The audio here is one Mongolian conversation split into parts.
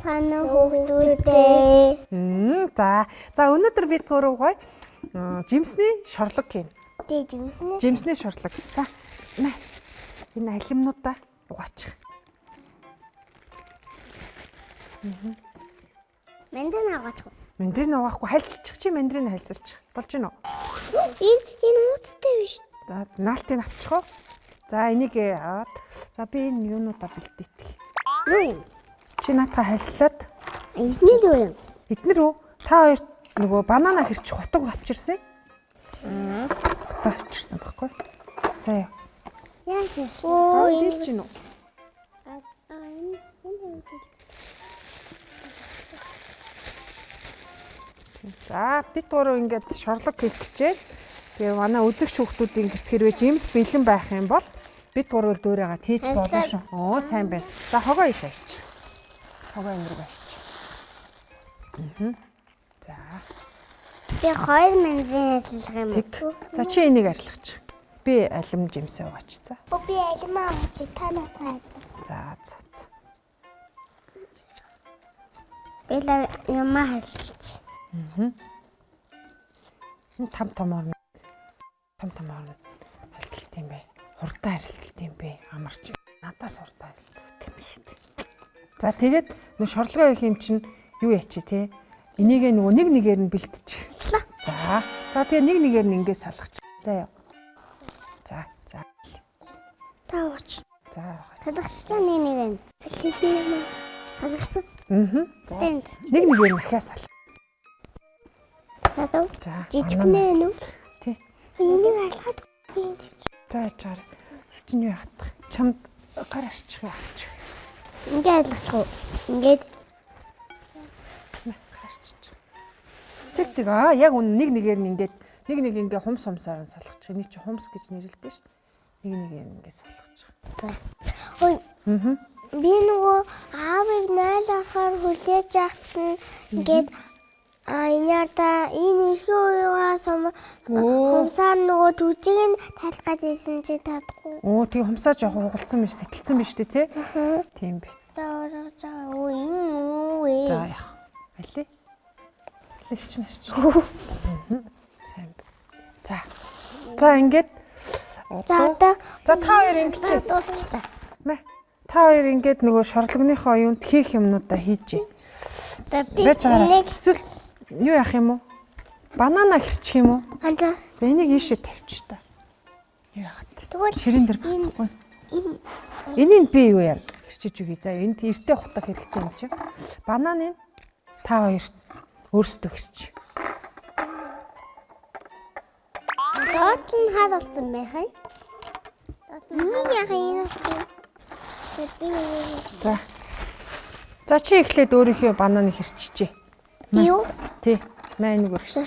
Таны хүүхдүүдээ. За өнөөдөр бид гурав жимсний шорлог хийн. Тэ Жимсний шорлог. За энэ алимнуудаа угаачих. Мандрин аваачих. Мандрин угаахгүй хальсалчих чи мандрин хальсалчих. Болж гинөө. Энэ уудтай биш. За наалтыг авчих уу? За энийг аваад. За би энэ юунуудаа бэлдээчих. Юу юм? Чи наатаа хальслаад. Эднийг юу юм? Эднэр үү? Та хоёр нөгөө банана хэрч хутаг авчирсан. Хутаг авчирсан баггүй. За яа. Яаж Дийлж гинөө. За бид гурав ингээд шорлог хийх гэжээ. Тэгээ манай үзэгч хүүхдүүдийн гэрт хэрвээ жимс бэлэн байх юм бол бид гурав дөөрөөгаа хийж болно шүү. Оо сайн байна. За хогоо иш авч. Хогоо энэрг авч. За. Би 2 мандрин хэлсэх юм уу? За чи энийг арилгач. Би алим жимсээ угаач. За. Би алимаа авч танаа таа. За. Би юмаа хэлсэж. Там томоор харилсалт юм бэ. Хурдан харилсалт юм бэ. Амарч. Надаас хурдан. За тэгээд нөө шорлогоо хийх юм чинь юу ячи те. Энийг нөгөө нэг нэгээр нь бэлтчих. За тэгээ нэг нэгээр нь ингээд салгачих. За яа. За. Таач. За. Халахсан нэг. Би юм халахсан. За. Нэг нэгээр нь ахиа сал. Хадав. За. Жижигнээ нү. Тий. Энийг алхаад би энэ. За яачаар. Чинь юу яах. Чамд гар арчих яваач. Ингээд алхах уу? Ингээд Тэг яг нэг нэгээр нь ингээд хумсаар нь салгачих. Энийг чи хумс гэж нэрлэдэг ш. Нэг нэгээр нь ингээд салгачих. Ой. Би нөгөө аавыг найлахаар хүлээж яахт нь ингээд энята энэ их уяас хумсаар нөгөө түжиг нь талах гэдсэн чи татахгүй. Оо тий хумсаа жоох угалцсан биш, сэтэлцэн биш тий. Тийм бэ. За энэ За яах. Али. Лэгч нэрч. Сайн. За ингээд за та хоёр ингэж дуусчлаа. Та хоёр ингээд нөгөө шорлогныхоо юунд хийх юмнуудаа хийжээ. Би энийг эсвэл юу яах юм уу? Банана хэрчих юм уу? За энийг ийшээ тавьчих та. Юу яах вэ? Тэгвэл Ширэн дээр байхгүй. Энийг би юу яа? Хэрчиж үгүй. За энд эртээ хутаг хэрэгтэй юм чинь. Бананыг та хоёрт өөрсдөө хэрч. Доод нь хаад болсон байхай. Миний яхаа энэ. За чи эхлээд өөрийнхөө бананыг хэрчижээ. Юу? Тий. Энийг өргөштэй.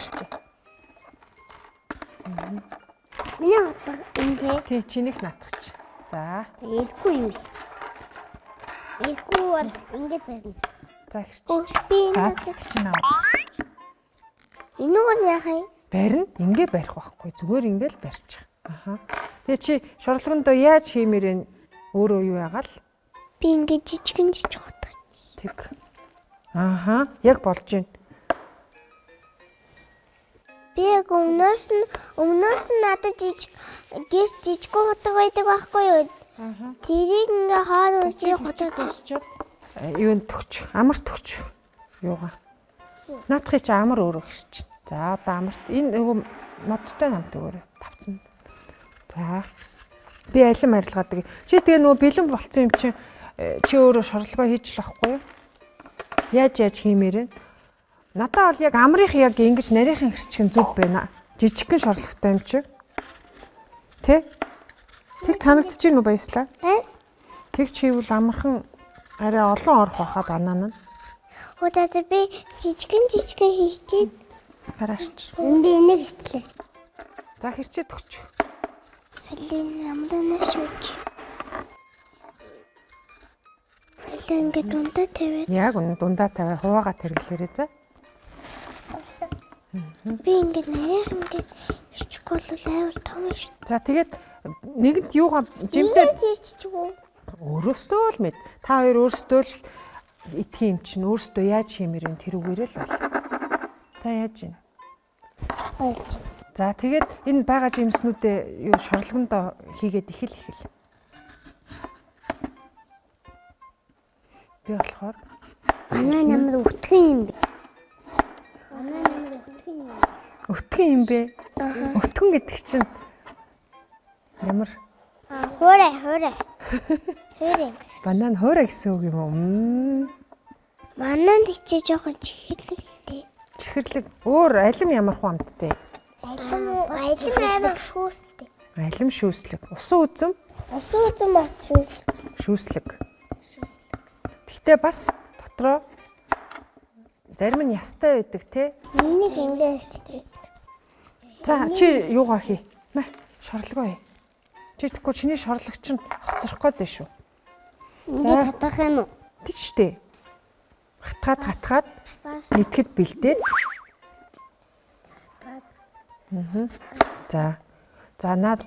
Миний хатар энэ. Тий чинийх наатгач. За. Ирэхгүй юм шиг. Ирэхгүй бол ингэж байна. За хэрч. Би энэ чинь аваа. Энүүгээр нь яхаа? Барина. Ингээ барих байхгүй. Зүгээр ингээл барьчих. Аха. Тэгээ чи шорлогондоо яаж хиймээрэн өөрөө юу яагаал? Би ингээ жижигэн хотож. Тэг. Аха. Яг болж байна. Би яг өмнөөс нь надад жижиг хотог байдаг байхгүй юу? Тэрийг ингээ хаад унсыг хотод дуусчаад юунд төгч. Амар төгч. Юугаа. Наадхыг чи амар өөрөө хэрч. За одоо амарт энэ нөгөө модтой намт өгөөрэй. Тавцсан. За. Би алим арилгаадаг. Чи тэгээ нөгөө бэлэн болцсон юм чи өөрөө шорлогоо хийж л ахгүй юу? Яаж хиймээрэн? Надаа бол яг амрынх яг ингэж нарийнхан хэрчгэн зүг байна. Жижигхэн шорлогтой юм чи. Тэ? Тэг санагдаж гин үү баяслаа? Тэг чийвэл амархан арай олон орох байхаа банана. Удаад би жижигэн хийчихэд гараач. Би энийг хийлээ. За хэрчээд өгч. Элийн амдана шүүж. Ингээ дундаа тавиад. Яг үнэ дундаа тавиа хуваагаа тэргэлээрээ за. Би ингээ нарийнх ингээ ирчихгүй бол амар том шүү. За тэгээд нэгэнд юугаа жимсээ хийчихгүй. Өөрөөсөө л мэд. Та хоёр өөрсдөө л Итгэх юм чинь өөрсдөө яаж хиймээр вэ тэрүүгээрээ л бол. За яаж юм? Ойлж. За тэгээд энэ байгаа жимснүүдээ юу шорлогондоо хийгээд ихэл. Би болохоор Манай намайг өтгөн юм бэ? өтгөн юм бэ? Өтгөн гэдэг чинь ямар Хуурай. Хуурай гэсэн. банан хуурай гэсэн үг юм уу? Мананд ичээ жоохон чихэрлэгтэй. Чихэрлэг өөр алим ямар хуу амттай? Алим амар шүүстэй. Алим шүүслэг. Усан үзэм Усан үзэн бас шүүслэг. Гэхдээ бас дотроо зарим нь ястай байдаг те. Миний гингээс. За чи юугаа хий? Мэ шорлогоо хий. Чи тэгэхгүй чиний шорлог чинь хоцрох гээд байна шүү. Ингээ татах юм уу? Тийчтэй. Хатгаад нэтгэд бэлдээд. За. За наад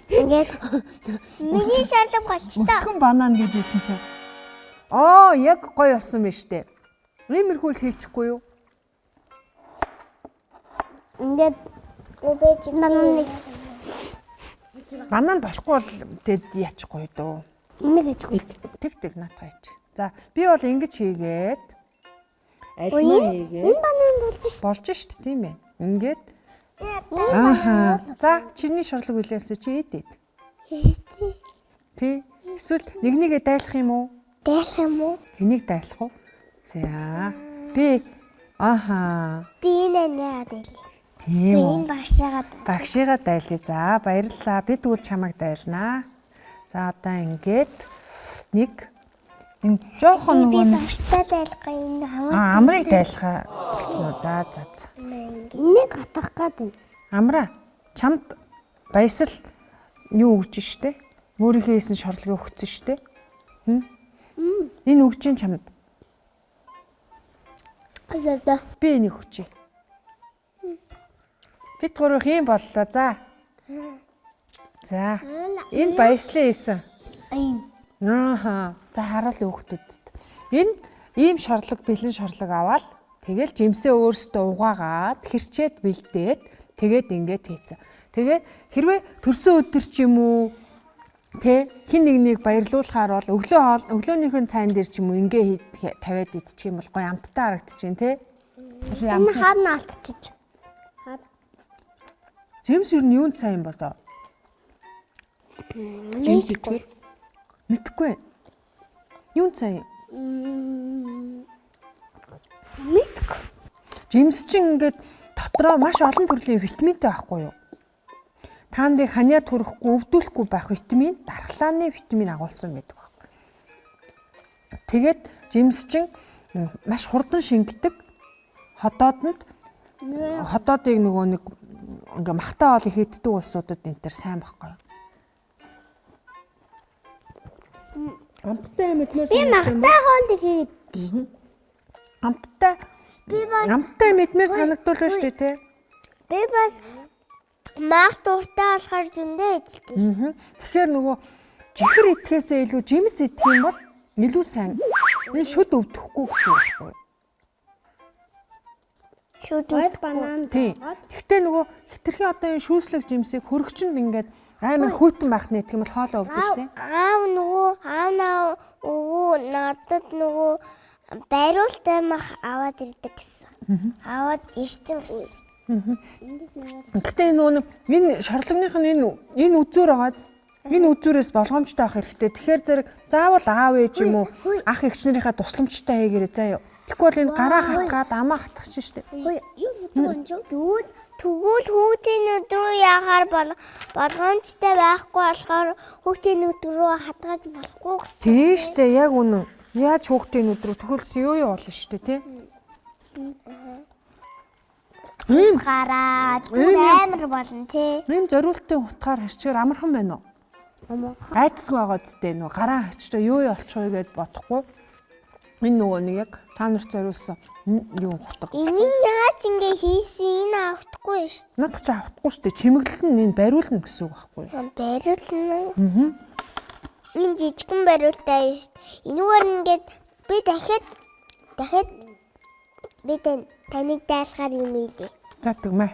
Ингээ миний шаарлаг болчтой. өтгөн банан гэдээсэн чинь. Яг гоё болсон байна штэ. Иймэрхүүл хийчихгүй юу? Ингээ үбэж банан Банан болохгүй бол тэд яачихгүй дөө. нэг хийчихгүй. Тэг наатаа хийчих. За би бол ингэж хийгээд альмаа хийгээд Энэ банан болж болж штт тийм ээ. Ингээд ааха. За чиний шорлог үлээлсэ чи ийдээд. Тий. Эсвэл нэгнийгээ дайлах юм уу? дайлах юм уу? Энийг дайлах уу? За. Би ааха. Би энэ дайлах. Тийм үү. Энэ багшаагаад Багшигаа дайлъя. За баярлалаа. Би тэгвэл чамайг дайлнаа. За одоо ингээд нэг энэ жоохон би нөгөө багштай дайлах энэ хамаас амрыг дайлахаа болцсон уу? За. энийг хатах гэдэг. Амраа чамд баясал юу өгч штэ? Өөрийнхөө хийсэн шорлогыг өгсөн штэ. Энэ өгч ин чамд. Аа. Би энийг өгчээ. Бид гурав юм боллоо. За. За. Энэ баяслаа хийсэн. Ааха. За харуул хүүхдүүдэд. Энэ ийм шорлог, бэлэн шорлог аваад тэгэл жимсээ өөрсдөө угаагаад хэрчээд бэлдээд тэгээд ингээд хийцэн. Тэгээд хэрвээ төрсөн өдөр ч юм уу тэ хин нэгнийг баярлуулахаар бол өглөөнийхэн цайн дээр ч юм уу ингээ тавиад идчих юм бол гоё амттай харагдчихээн тэ. Энэ хаана алдчих. Жимс юу нь юунд цай юм бол доо? Мэдгүй. Мэдхгүй. Юунд цай? Мэдгүй. Жимс чинь ингээд дотроо маш олон төрлийн витаминтай байхгүй юу? Та нарыг ханиа түрэхгүй, өвдүүлэхгүй байх витамин, дархлааны витамин агуулсан байдаг байна. Тэгээд жимс чинь маш хурдан шингэдэг. Хотоодыг нөгөө нэг ингээ махтаа ол хийддэг улсуудад энэ төр сайн байхгүй юу? Амттай мэдмээр Би магтаа хоолд хийгээд. Амттай мэдмээр санагдуулна шүү дээ тий. Би бас мах дуртай болохоор зөндөө идэлтэй шүү. Тэгэхээр нөгөө жихэр идэхээсээ илүү жимс идэх юм бол илүү сайн. Энэ шүд өвдөхгүй гэсэн үг байхгүй юу? Шүд банан. Гэхдээ нөгөө хитрхи одоо энэ шүүслэг жимсийг хөрөгчөнд ингээд амар хүйтэн байх нь гэх юм бол хоолоо өвдөн шүү дээ. Аав өвөө надад нөгөө байруултай мах аваад ирдэг гэсэн. Аваад ирсэн гэсэн. Гэхдээ энэ шорлогных нь энэ үзүүр агаад энэ үзүүрээс болгоомжтой авах хэрэгтэй. Тэгэхээр зэрэг заавал аав ээж юм уу ах эгч нарынхаа тусламжтай хийгээрэй заа юу. Тэгэхгүй бол энэ гараа хатгаад амаа хатах чинь шүү дээ. Тэгвэл хүүхдийн нүд рүү яхаар болгоомжтой байхгүй болохоор хүүхдийн нүд рүү хатгаж болохгүй гэсэн. Тийм шүү дээ. Яг үнэн. Яаж хүүхдийн нүд рүү төхөлсөн юу болно шүү дээ тий. Ийм гараад амар болно тий. ийм зориултын утгаар хэрчээр амархан байна уу? Айдсгүй байгаа зүтэй нөө гараа хачтай юу болчих вэ гэд бодохгүй. Энэ нөгөө нэг яг та нарт зориулсан юу хутга. Энийг яаж ингэ хийсэн энэ авахгүй шүү. Над ч авахгүй шүү дээ. Чимэглэл нь энэ бариулна гэсэн үг байхгүй юу? Бариулна. Энэ жижигхэн бариултаа шүү дээ. Энүүгээр ингээд би дахиад би таныг даалгаар юм ийлээ. За тэгмээ.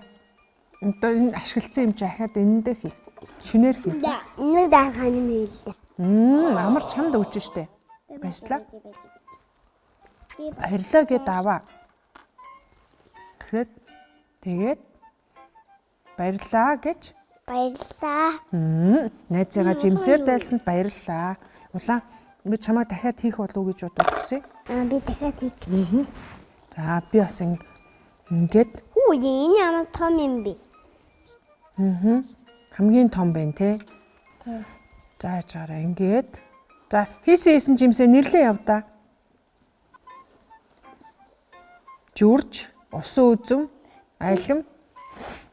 Одоо энэ ашигласан юм чи ахаад энэндээ хий. Шинээр хий. За, энэ даалгаар юм ийлээ. Амар чамд өгч штэ. Баярлаа. Баярлаа гэд аваа. Тэгээд баярлаа гэж. Баярлаа. Найзыгаа жимсээр дайлсанд баярлаа. Улаан би чамайг дахиад хийх болов уу гэж бодож хүсье. Би дахиад хийх гэж. За би бас ингээд. Хүү энэ ямар том юм бэ? Хамгийн том байна те. За яжаараа ингээд. За хийсэн жимсээ нэрлээ явдаа. Журж, усан үзэм, айлам.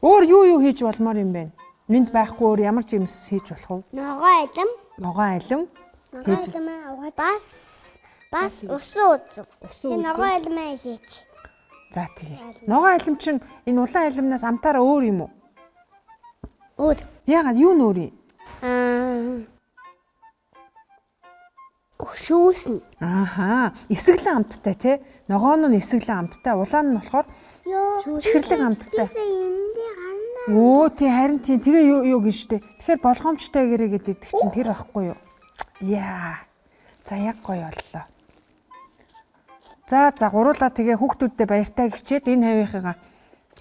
Өөр юу хийж болмоор юм бэ? Минд байхгүй өөр ямар жимс хийж болох вэ? Ногоо айлам. Бас усан үзэм. Ногоо айлмаа хийж. За тэгээ. Ногоо айлам чинь энэ улаан айлмнаас амтаараа өөр юм уу? Өөр. Яагаад юу нөөрий? Шүүснэ. Ааха. Эсэглэн амттай те. Ногоо нь эсэглэн амттай, улаан нь болохоор чихэрлэг амттай. Оо тий харин тий тэгээ юу гэж штэ. Тэгэхээр болгоомжтой гэрээ гэдэг чинь тэр байхгүй юу? Яа. За яг гоё боллоо. За гуруулаа тэгээ хүүхдүүддээ баяртай гिचээд энэ хавийнхыгаа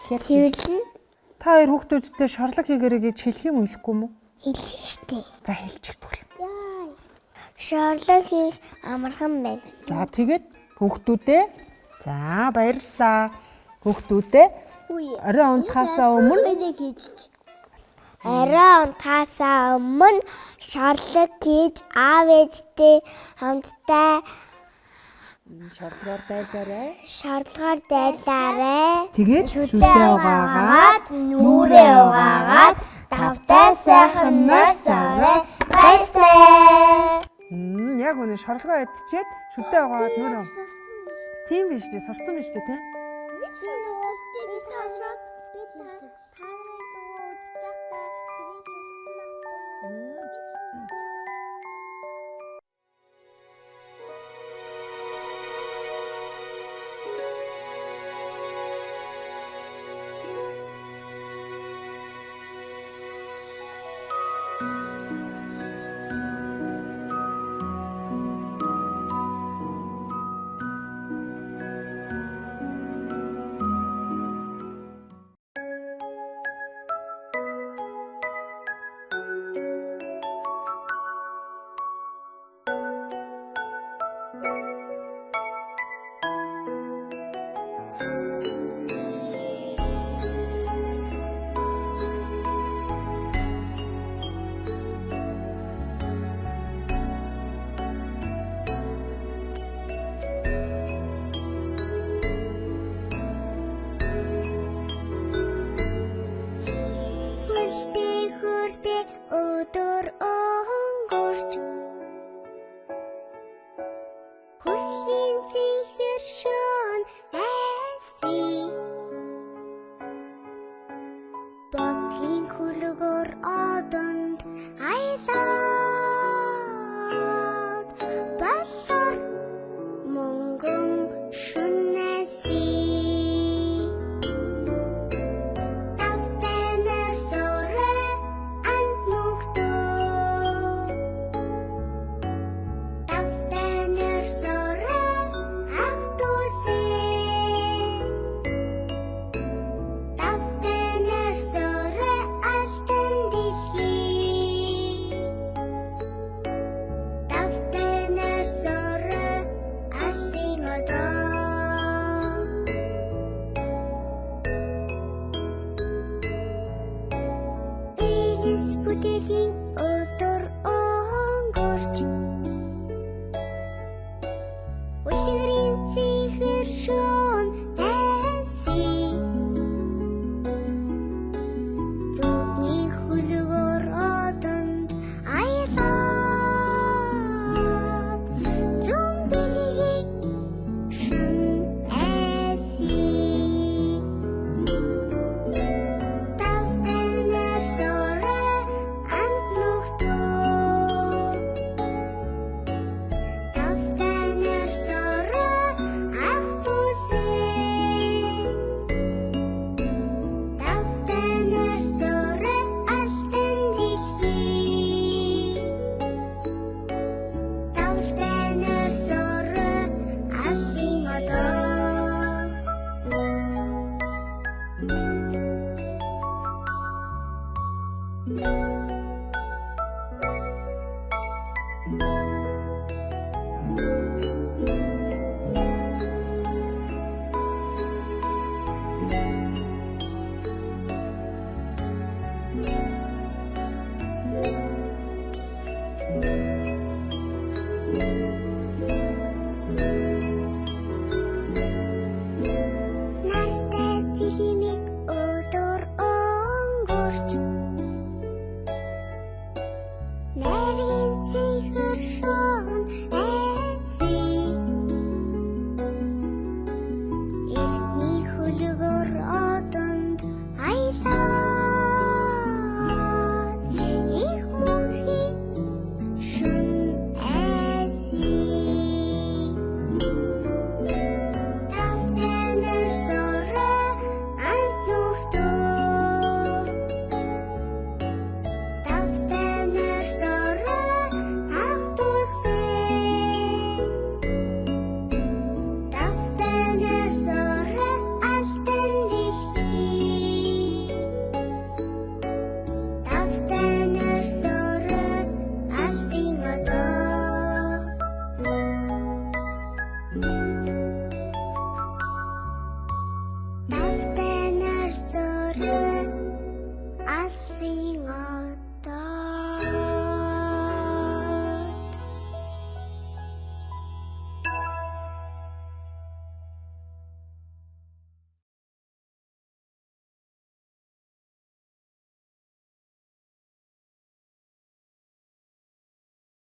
цэвэрлэн. Та хоёр хүүхдүүддээ шорлог хийгээрэй гэж хэлэх юм хэлэхгүй юм уу? Хэлж штэ. За хэлчих тэгвэл. Шорлог хийх амархан байна. За тэгээд хүүхдүүдээ за баярлалаа. Хүүхдүүдээ орой унтахаасаа өмнө шорлог хийж аав ээжтэй хамтдаа шорлогоор дайлаарай. Тэгээд шүдээ угаагаад нүрээ угаагаад давтай сайхан нойсоорой. Баярлалаа. Яг үнэ шорлогоо идчихэд шүдээ угаагаад нүрээ. Тийм биш үү? Сурцсан биш үү те? Бүтэлийн